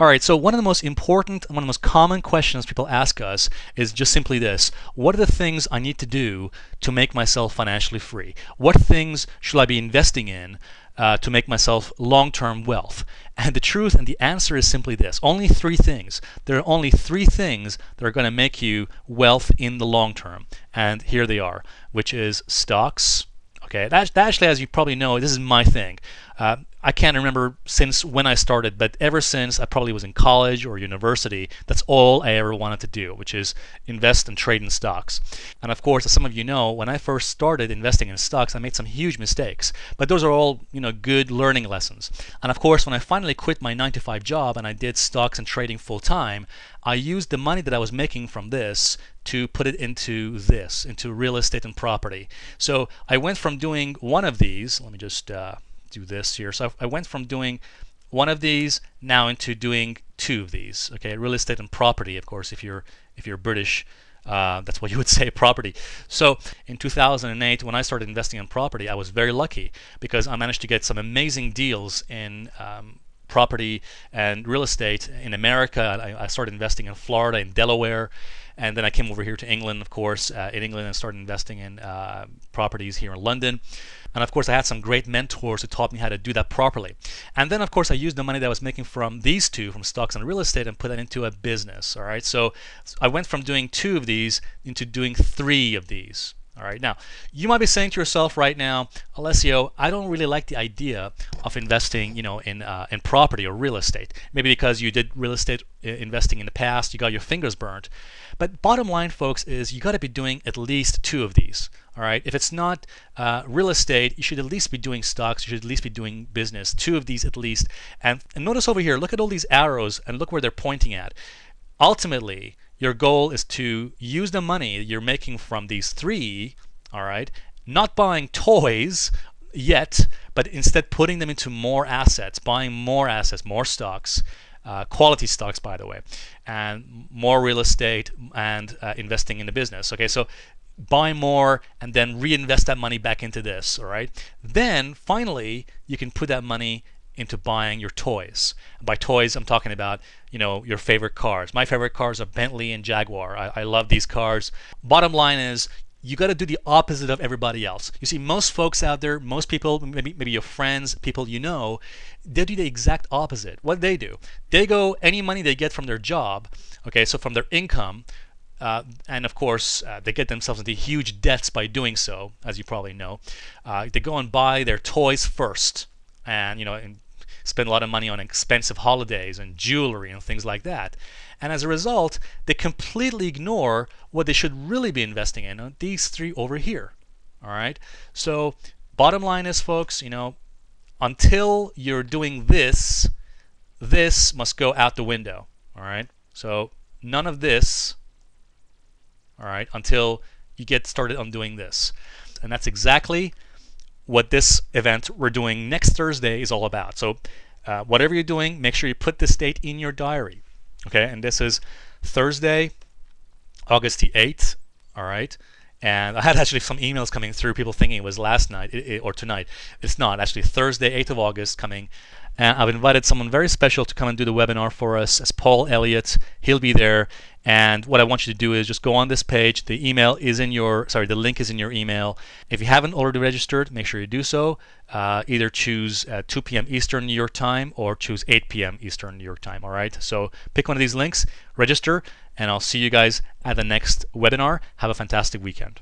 All right, so one of the most important, one of the most common questions people ask us is just simply this: what are the things I need to do to make myself financially free? What things should I be investing in to make myself long-term wealth? And the truth and the answer is simply this: only three things. There are only three things that are going to make you wealth in the long term. And here they are, which is stocks. Okay, that actually, as you probably know, this is my thing. I can't remember since when I started, but ever since I probably was in college or university, that's all I ever wanted to do, which is invest and trade in stocks. And of course, as some of you know, when I first started investing in stocks, I made some huge mistakes. But those are all, good learning lessons. And of course, when I finally quit my 9 to 5 job and I did stocks and trading full time, I used the money that I was making from this to put it into this, into real estate and property. So I went from doing one of these, let me just do this here. So I went from doing one of these now into doing two of these. Okay, real estate and property. Of course, if you're British, that's what you would say, property. So in 2008, when I started investing in property, I was very lucky because I managed to get some amazing deals in property and real estate in America. I started investing in Florida, in Delaware, and then I came over here to England, of course, in England, and started investing in properties here in London. And of course, I had some great mentors who taught me how to do that properly. And then, of course, I used the money that I was making from these two, from stocks and real estate, and put that into a business. All right, so I went from doing two of these into doing three of these. All right, now you might be saying to yourself right now, Alessio, I don't really like the idea of investing, in property or real estate. Maybe because you did real estate investing in the past, you got your fingers burned. But bottom line, folks, is you got to be doing at least two of these. All right, if it's not real estate, you should at least be doing stocks. You should at least be doing business. Two of these at least. And notice over here, look at all these arrows and look where they're pointing at. Ultimately, your goal is to use the money you're making from these three, all right, not buying toys yet, but instead putting them into more assets, buying more assets, more stocks, quality stocks, by the way, and more real estate and investing in the business. Okay, so buy more and then reinvest that money back into this, all right? Then finally, you can put that money into buying your toys. By toys, I'm talking about, your favorite cars. My favorite cars are Bentley and Jaguar. I love these cars. Bottom line is, you got to do the opposite of everybody else. You see, most folks out there, most people, maybe your friends, people you know, they do the exact opposite. What they do, they go, any money they get from their job, okay, so from their income, and of course, they get themselves into huge debts by doing so, as you probably know. They go and buy their toys first, and and spend a lot of money on expensive holidays and jewelry and things like that. And as a result, they completely ignore what they should really be investing in, these three over here. All right. So bottom line is, folks, until you're doing this, this must go out the window. All right. So none of this. All right, until you get started on doing this. And that's exactly what this event we're doing next Thursday is all about. So whatever you're doing, make sure you put this date in your diary. Okay, and this is Thursday, August the 8th. All right. And I had actually some emails coming through, people thinking it was last night or tonight. It's not. Actually, Thursday, 8th of August coming. And I've invited someone very special to come and do the webinar for us. As Paul Elliott. He'll be there. And what I want you to do is just go on this page. The email is in your, the link is in your email. If you haven't already registered, make sure you do so. Either choose 2 p.m. Eastern New York time or choose 8 p.m. Eastern New York time. All right. So pick one of these links, register, and I'll see you guys at the next webinar. Have a fantastic weekend.